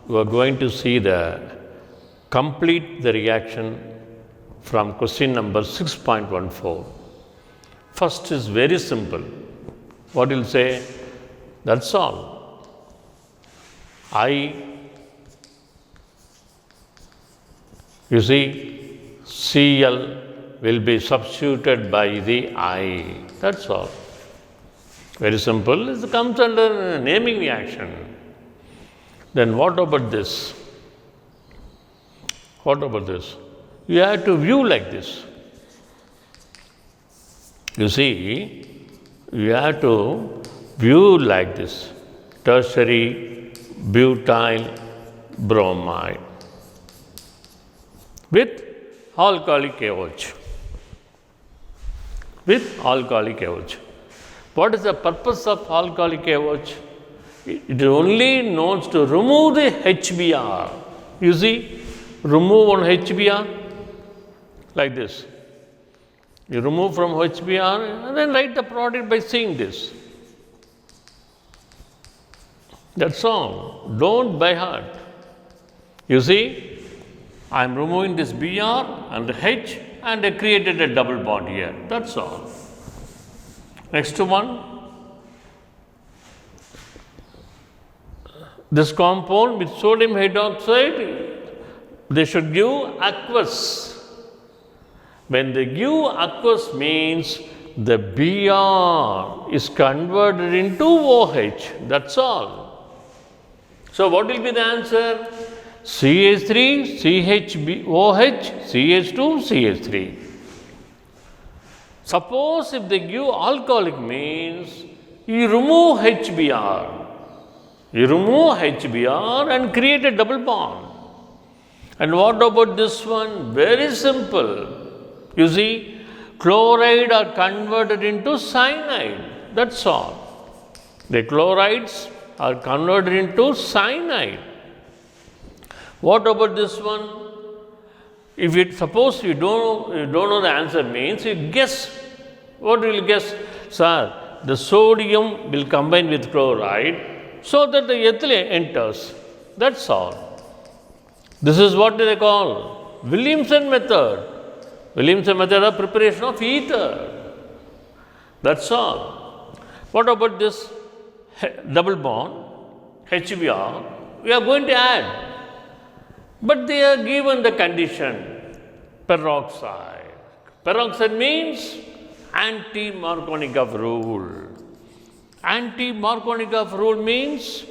we are going to see the reaction from question number 6.14. First is very simple. What you'll say? That's all. You see, Cl will be substituted by the I. That's all. Very simple. It comes under naming reaction. Then what about this? What about this? You have to view like this. You see, you have to view like this. Tertiary butyl bromide with alcoholic OH. With alcoholic OH. What is the purpose of alcoholic OH? It only knows to remove the HBr. You see, remove one HBr like this. You remove from HBr and then write the product by seeing this. That's all. Don't by heart. You see, I am removing this Br and the H and I created a double bond here. That's all. Next one. This compound with sodium hydroxide, they should give aqueous. When they give aqueous means the Br is converted into OH. That's all. So what will be the answer? CH3, CHOH, CH2, CH3. Suppose if they give alcoholic means you remove HBr. You remove HBr and create a double bond. And what about this one? Very simple. You see, chloride are converted into cyanide. That's all. The chlorides are converted into cyanide. What about this one? If it suppose you don't know the answer means you guess. What will you guess? Sir, the sodium will combine with chloride so that the ethylene enters. That's all. This is what they call Williamson method. Williamson method of preparation of ether. That's all. What about this double bond, HBr? We are going to add. But they are given the condition peroxide. Peroxide means anti-Markovnikov rule. Anti-Markovnikov rule means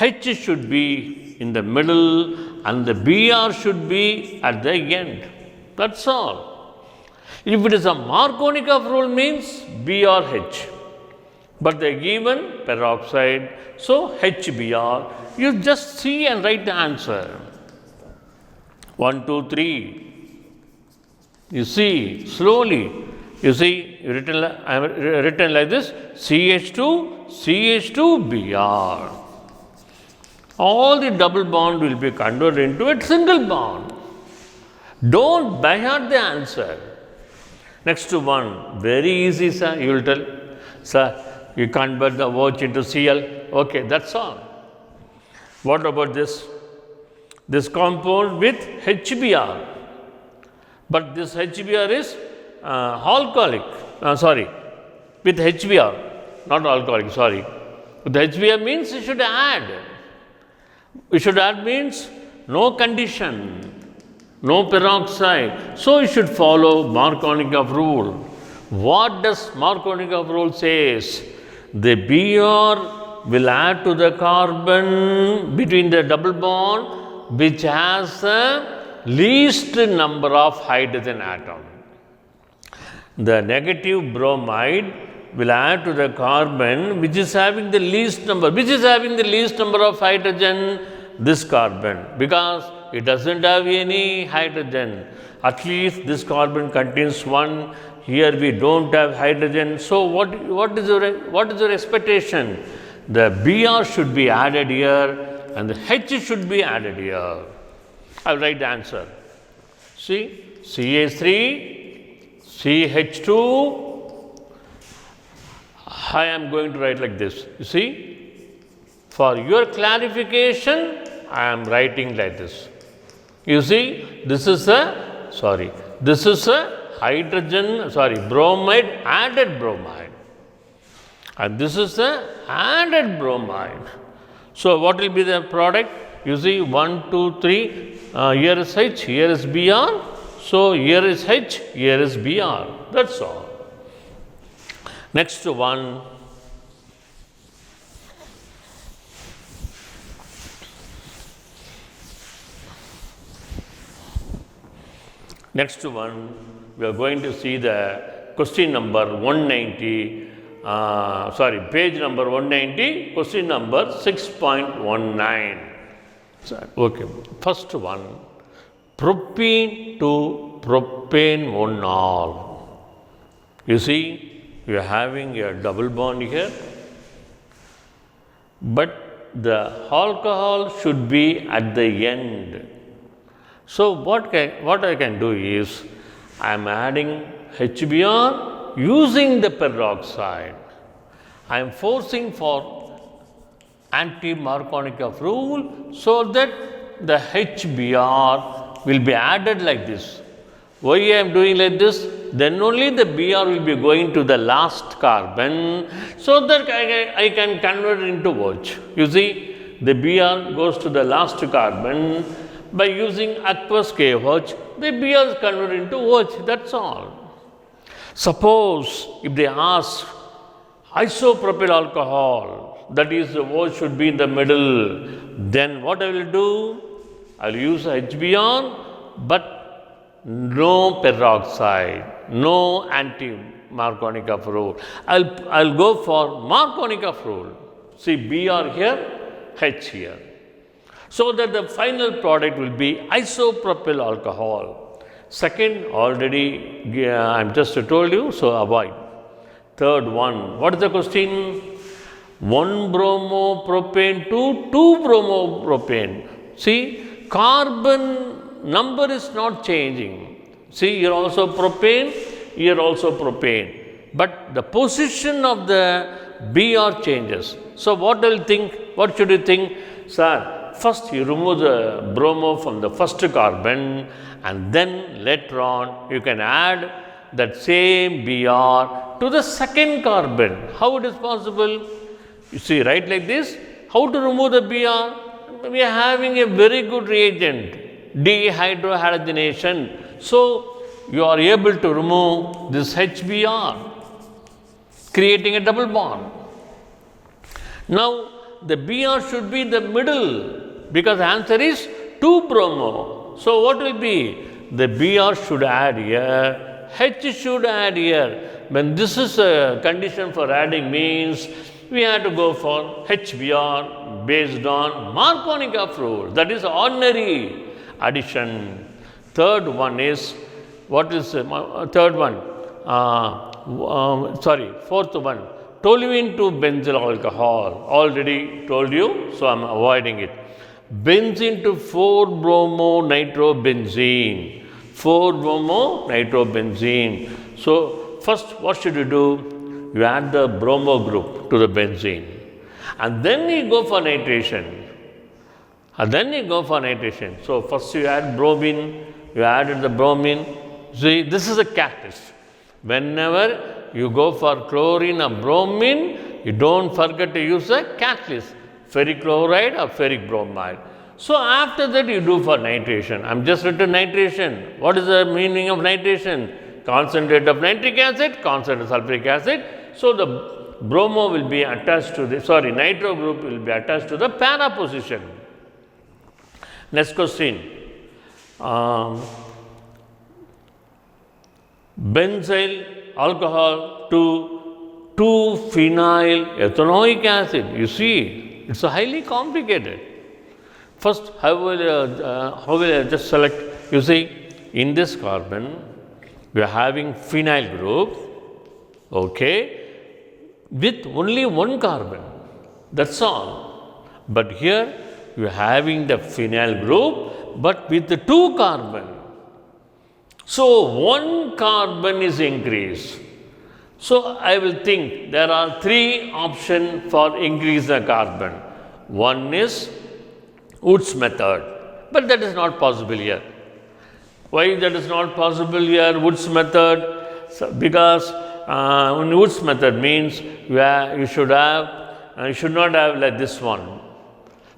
H should be in the middle and the Br should be at the end. That's all. If it is a Markovnikov rule means BRH. But they are given peroxide, so HBr. You just see and write the answer. 1, 2, 3. You see, slowly. You see, I have written like this, CH2, CH2Br. All the double bond will be converted into a single bond. Don't by heart the answer. Next one, very easy, sir. You will tell, sir, you convert the OH into Cl. Okay, that's all. What about this? This compound with HBr. But this HBr is alcoholic. With HBr, not alcoholic, sorry. With HBr means you should add. You should add means no condition, no peroxide. So you should follow Markovnikov rule. What does Markovnikov rule says? The Br will add to the carbon between the double bond which has the least number of hydrogen atom. The negative bromide will add to the carbon which is having the least number. Which is having the least number of hydrogen? This carbon, because it doesn't have any hydrogen. At least this carbon contains one. Here we don't have hydrogen. So what is your expectation? The Br should be added here and the H should be added here. I will write the answer. See, CH3, CH2. I am going to write like this. You see, for your clarification, I am writing like this. You see, this is a hydrogen, bromide, added bromide. And this is the added bromide. So, what will be the product? You see, 1, 2, 3, here is H, here is Br. So, here is H, here is Br. That's all. Next one. Next one, we are going to see the question number 190, page number 190, question number 6.19. Okay, first one, propene to propane monol. You see, we are having a double bond here, but the alcohol should be at the end. So, what I can do is, I am adding HBr using the peroxide. I am forcing for anti-Markovnikov rule so that the HBr will be added like this. Why I am doing like this? Then only the Br will be going to the last carbon so that I can convert it into OH. You see, the Br goes to the last carbon. By using aqueous KOH, the Br is converted into OH, that's all. Suppose if they ask isopropyl alcohol, that is the OH should be in the middle, then what I will do? I will use HBr, but no peroxide, no anti-Markovnikov rule. I'll go for Markovnikov rule. See, Br here, H here. So that the final product will be isopropyl alcohol. Second, already I am just told you, so avoid. Third one, what is the question? 1 bromopropane to 2 bromopropane. See, carbon number is not changing. See, here also propane, here also propane. But the position of the Br changes. So, what should you think? Sir, first you remove the bromo from the first carbon and then later on you can add that same Br to the second carbon. How it is possible? You see, right like this. How to remove the Br? We are having a very good reagent, dehydrohalogenation. So, you are able to remove this HBr, creating a double bond. Now, the Br should be in the middle because the answer is 2 bromo. So, what will be? The Br should add here, H should add here. When this is a condition for adding means we have to go for HBr based on Markovnikov rule. That is ordinary addition. Third one is, what is third one? Fourth one. Toluene to benzyl alcohol, already told you, so I am avoiding it. Benzene to 4-bromo-nitrobenzene, 4-bromo-nitrobenzene. So, first what should you do? You add the bromo group to the benzene and then you go for nitration. So, first you add bromine, you added the bromine. See, this is a catalyst. Whenever you go for chlorine or bromine, you don't forget to use a catalyst, ferric chloride or ferric bromide. So, after that you do for nitration. I am just written nitration. What is the meaning of nitration? Concentrate of nitric acid, concentrate of sulfuric acid. So, the bromo will be attached to the, nitro group will be attached to the para position. Next question. Benzyl alcohol to 2-phenyl ethanoic acid. You see, it's highly complicated. First, how will I just select? You see, in this carbon, we are having phenyl group, okay, with only one carbon. That's all. But here, we are having the phenyl group, but with the 2 carbon. So, 1 carbon is increased. So, I will think there are 3 options for increase the carbon. One is Wood's method. But that is not possible here. Why that is not possible here, Wood's method? Because in Wood's method means you should not have like this one.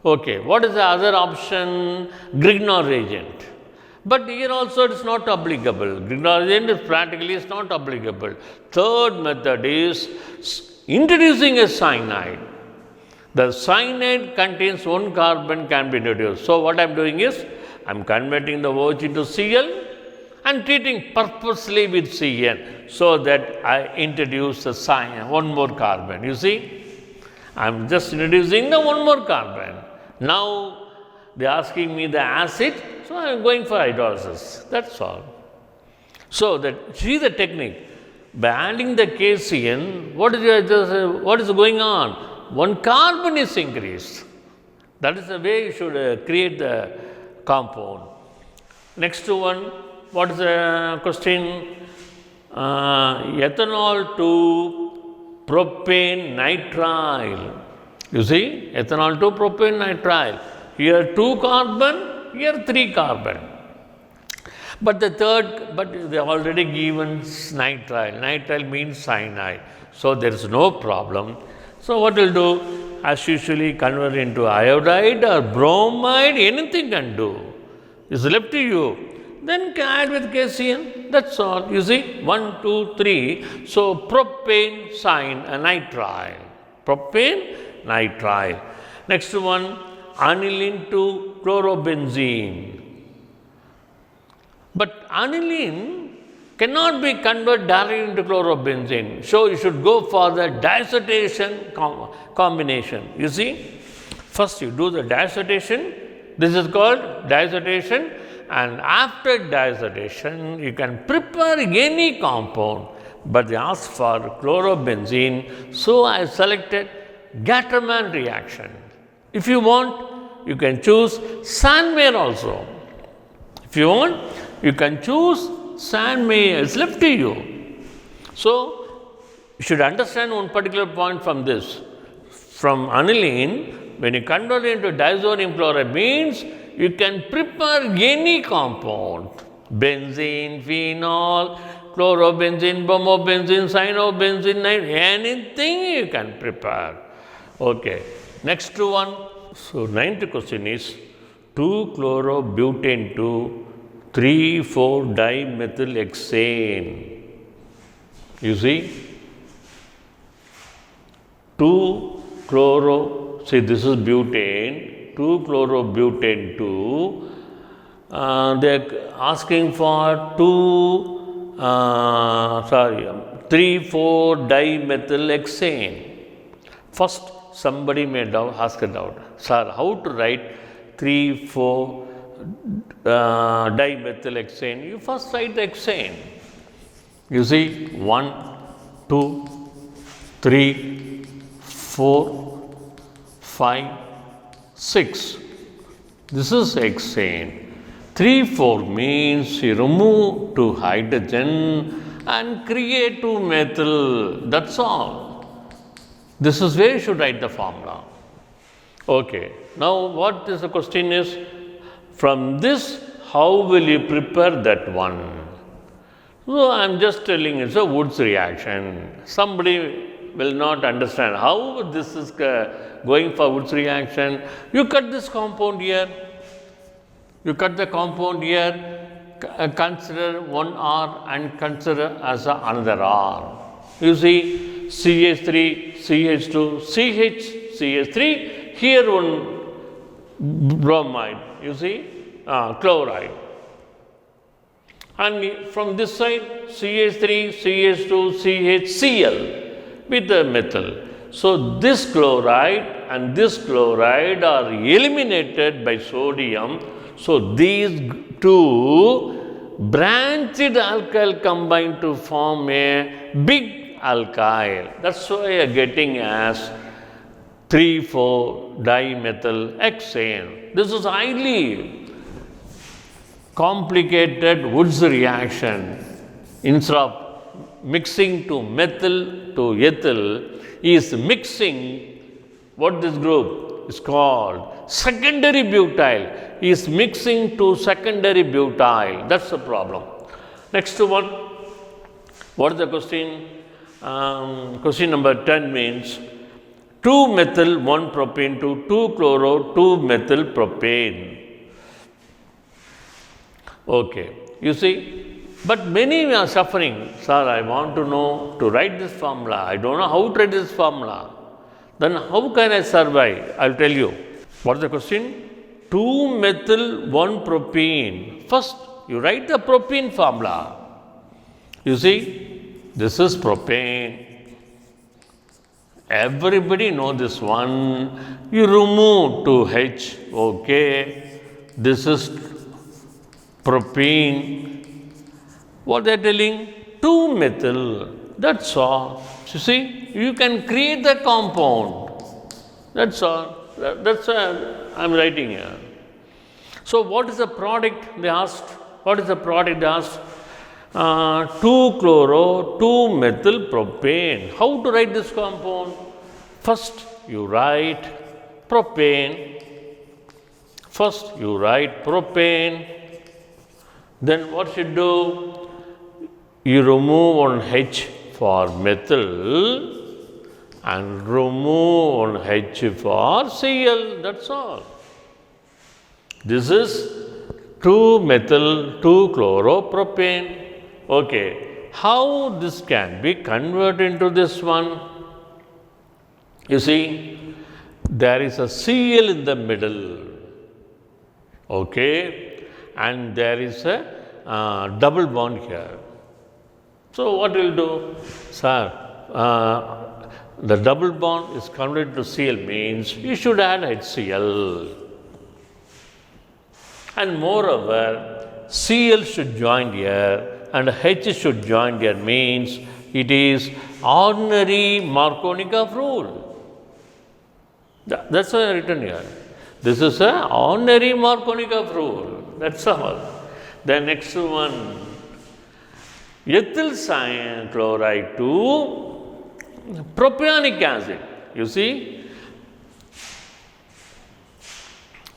Okay, what is the other option? Grignard reagent. But here also it is not applicable. Grignard reagent is practically not applicable. Third method is introducing a cyanide. The cyanide contains one carbon can be introduced. So what I am doing is, I am converting the OH into Cl and treating purposely with Cn so that I introduce the cyanide, one more carbon. You see, I am just introducing the one more carbon. Now they are asking me the acid, so I am going for hydrolysis. That's all. So see the technique. By adding the KCN, what is going on? One carbon is increased. That is the way you should create the compound. Next one, what is the question? Ethanol to propane nitrile. You see, ethanol to propane nitrile. Here 2 carbon, here 3 carbon. But they have already given nitrile. Nitrile means cyanide. So there is no problem. So what will do? As usually convert into iodide or bromide, anything can do. It's left to you. Then add with KCN. That's all. You see, 1, 2, 3. So propane nitrile. Propane nitrile. Next one, aniline to chlorobenzene. But aniline cannot be converted directly into chlorobenzene. So you should go for the diacetation combination. You see, first you do the diacetation. This is called diacetation. And after diacetation, you can prepare any compound. But they ask for chlorobenzene. So I selected Gattermann reaction. If you want, you can choose Sandmeyer also. If you want, you can choose Sandmeyer. It's left to you. So, you should understand one particular point from this. From aniline, when you convert it into disodium chloride, means you can prepare any compound. Benzene, phenol, chlorobenzene, bromobenzene, cyanobenzene, anything you can prepare. Okay. Next one. So, ninth question is 2-chlorobutane to 3,4-dimethylhexane. You see, 2-chloro, see this is butane, 2-chlorobutane to, they are asking for 3,4-dimethylhexane. First, somebody may ask a doubt, sir, how to write 3,4-dimethylhexane? You first write the hexane. You see, 1, 2, 3, 4, 5, 6. This is hexane. 3, 4 means you remove 2 hydrogen and create 2 methyl. That's all. This is where you should write the formula. Okay. Now, what is the question is, from this, how will you prepare that one? So, I am just telling it's a Wood's reaction. Somebody will not understand how this is going for Wood's reaction. You cut this compound here. You cut the compound here, consider one R and consider as another R. You see, CH3, CH2, CH, CH3, here one bromide, you see, chloride. And from this side, CH3, CH2, CHCl with the methyl. So, this chloride and this chloride are eliminated by sodium. So, these two branched alkyl combine to form a big alkyl. That's why you are getting as 3,4-dimethylhexane. This is highly complicated Wood's reaction. Instead of mixing to methyl to ethyl, he is mixing what this group? is called secondary butyl. He is mixing to secondary butyl. That's the problem. Next one. What is the question? Question number 10 means 2-methyl 1-propane to 2-chloro 2-methyl propane. Okay, you see, but many are suffering. Sir, I want to know to write this formula. I don't know how to write this formula. Then how can I survive? I'll tell you. What is the question? 2-methyl 1-propane. First, you write the propane formula. You see, this is propane. Everybody know this one. You remove 2H. Okay. This is propane. What they are telling? 2-methyl. That's all. You see, you can create the compound. That's all. That's I'm writing here. So, what is the product they asked? What is the product they asked? 2-chloro 2-methyl propane. How to write this compound? First, you write propane. First, you write propane. Then, what you do? You remove one H for methyl and remove one H for Cl. That's all. This is 2-methyl 2-chloropropane. Okay, how this can be converted into this one? You see, there is a Cl in the middle, okay, and there is a double bond here. So, what will do? Sir, the double bond is converted to Cl means you should add HCl. And moreover, Cl should join here and H should join here means it is ordinary Markovnikov rule. That's why I written here. This is an ordinary Markovnikov rule. That's all. The next one, ethyl chloride to propionic acid. You see,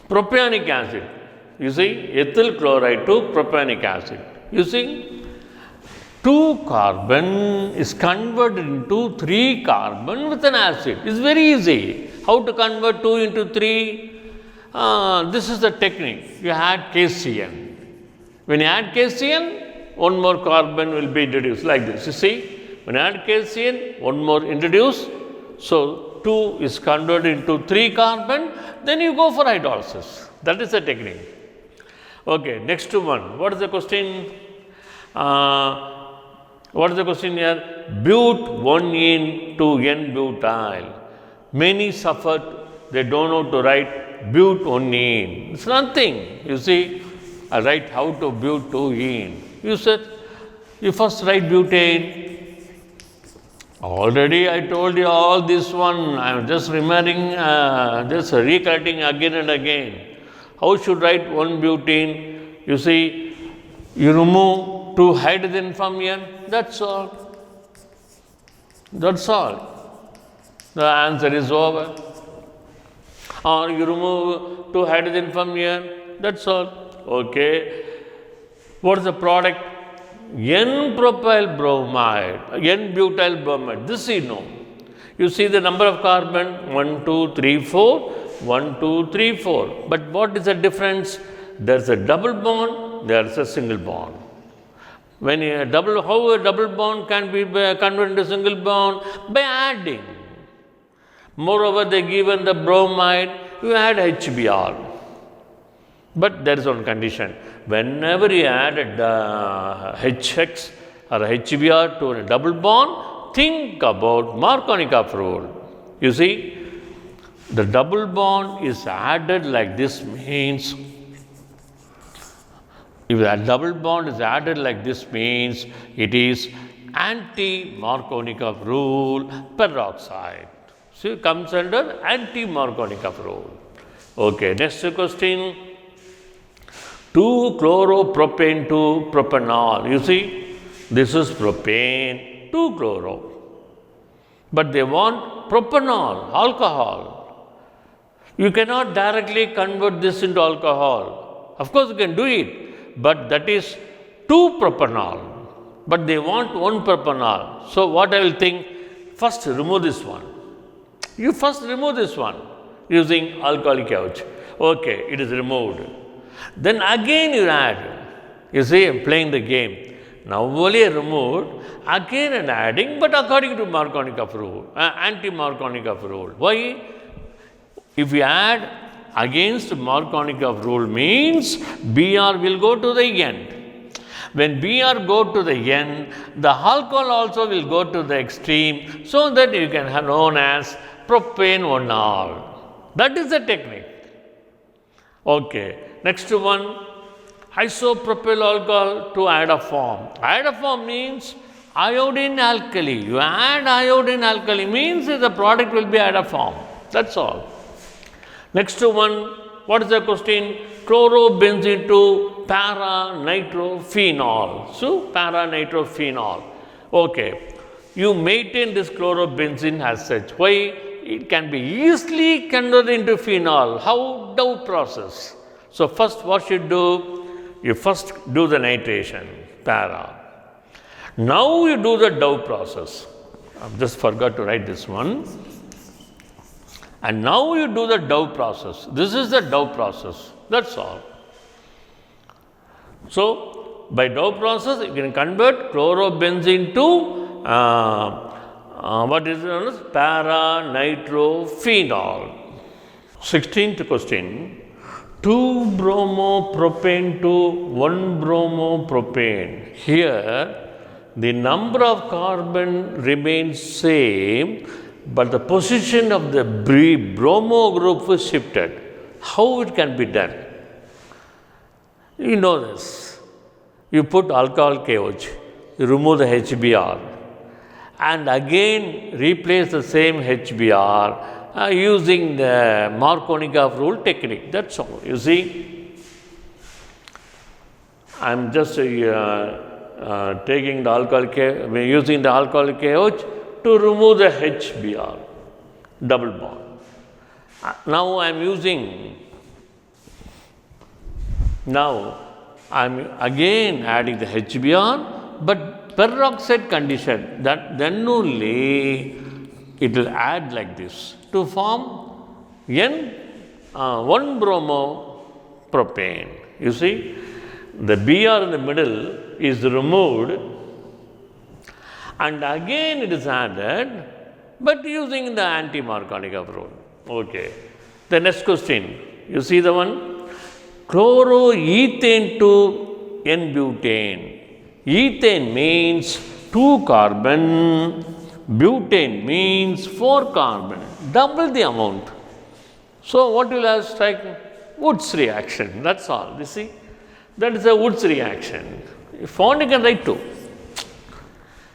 propionic acid. You see, ethyl chloride to propionic acid. You see, 2 carbon is converted into 3 carbon with an acid. It's very easy. How to convert 2 into 3? This is the technique. You add KCN. When you add KCN, one more carbon will be introduced like this. You see, when you add KCN, one more introduced. So, 2 is converted into 3 carbon, then you go for hydrolysis. That is the technique. Okay, next one. What is the question? What is the question here? But 1-ene to N-butyl. Many suffered, they don't know to write but 1-ene. It's nothing. You see, I write how to but 2-ene. You said, you first write butane. Already I told you all this one. I am just remembering, just recollecting again and again. How should write 1-butene? You see, you remove 2 hydrogen from here. That's all. That's all. The answer is over. Or you remove 2 hydrogen from here. That's all. Okay. What is the product? N-propyl bromide, N-butyl bromide. This you know. You see the number of carbon 1, 2, 3, 4. 1, 2, 3, 4. But what is the difference? There is a double bond, there is a single bond. When how a double bond can be converted into single bond? By adding. Moreover, they given the bromide, you add HBr. But there is one condition. Whenever you add a HX or HBr to a double bond, think about Markovnikov rule. You see, the double bond is added like this means, if that double bond is added like this means, it is anti-Markovnikov rule peroxide. So, it comes under anti-Markovnikov rule. Okay, next question. 2-chloropropane to propanol. You see, this is propane, 2-chloro. But they want propanol, alcohol. You cannot directly convert this into alcohol. Of course, you can do it, but that is 2 propanol. But they want 1 propanol. So, what I will think, first remove this one. You first remove this one using alcoholic couch. Okay, it is removed. Then again you add. You see, I am playing the game. Now only removed, again and adding, but according to Markovnikov rule, anti-Markovnikov rule. Why? If we add against Markovnikov rule means Br will go to the end. When Br go to the end, the alcohol also will go to the extreme, so that you can have known as propane 1-ol. That is the technique. Okay, next one. Isopropyl alcohol to iodoform. Iodoform means iodine alkali. You add iodine alkali means the product will be iodoform. That's all. Next one, what is the question? Chlorobenzene to para-nitrophenol. So, para-nitrophenol. Okay, you maintain this chlorobenzene as such. Why? It can be easily converted into phenol. How? Dow process. So, first what you do? You first do the nitration, para. Now you do the Dow process. I just forgot to write this one. And now you do the Dow process. This is the Dow process. That's all. So, by Dow process, you can convert chlorobenzene to what is known as para-nitrophenol. 16th question. 2-bromopropane to 1-bromopropane. Here, the number of carbon remains same, but the position of the bromo group is shifted. How it can be done? You know this. You put alcohol KOH, you remove the HBr, and again replace the same HBr using the Markovnikov rule technique. That's all. You see, I am just taking the alcohol using the alcohol KOH to remove the HBr, double bond. Now I am again adding the HBr, but peroxide condition, that then only it will add like this to form 1-bromopropane. You see, the Br in the middle is removed and again it is added, but using the anti-Markovnikov rule. Okay. The next question, you see the one? Chloroethane to N-butane. Ethane means 2 carbon, butane means 4 carbon, double the amount. So, what will have strike? Woods reaction, that's all. You see, that is a Woods reaction. If only you can write 2.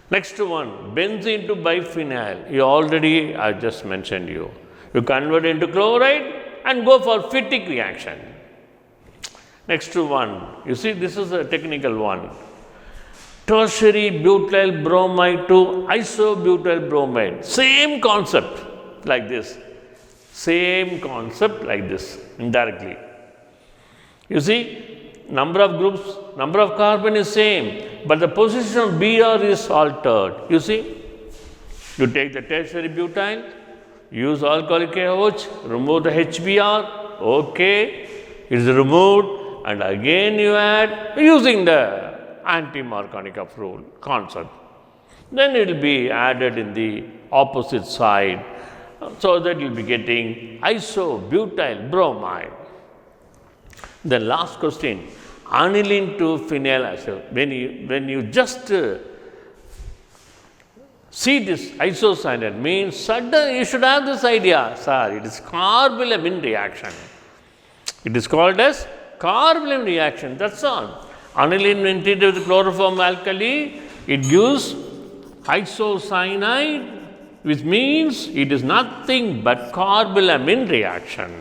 Next one, benzene to biphenyl. I just mentioned you. You convert into chloride and go for phytic reaction. Next one, you see, this is a technical one. Tertiary butyl bromide to isobutyl bromide. Same concept like this. Same concept like this, indirectly. You see, number of groups, number of carbon is same, but the position of Br is altered. You see, you take the tertiary butyl, use alcoholic KOH, remove the HBr, okay, it is removed, and again you add using the anti-Markovnikov rule concept. Then it will be added in the opposite side, so that you will be getting isobutyl bromide. The last question, aniline to phenyl acetyl. When you just see this isocyanate means suddenly you should have this idea, sir, it is carbylamine reaction. It is called as carbylamine reaction, that's all. Aniline when treated with chloroform alkali, it gives isocyanide, which means it is nothing but carbylamine reaction.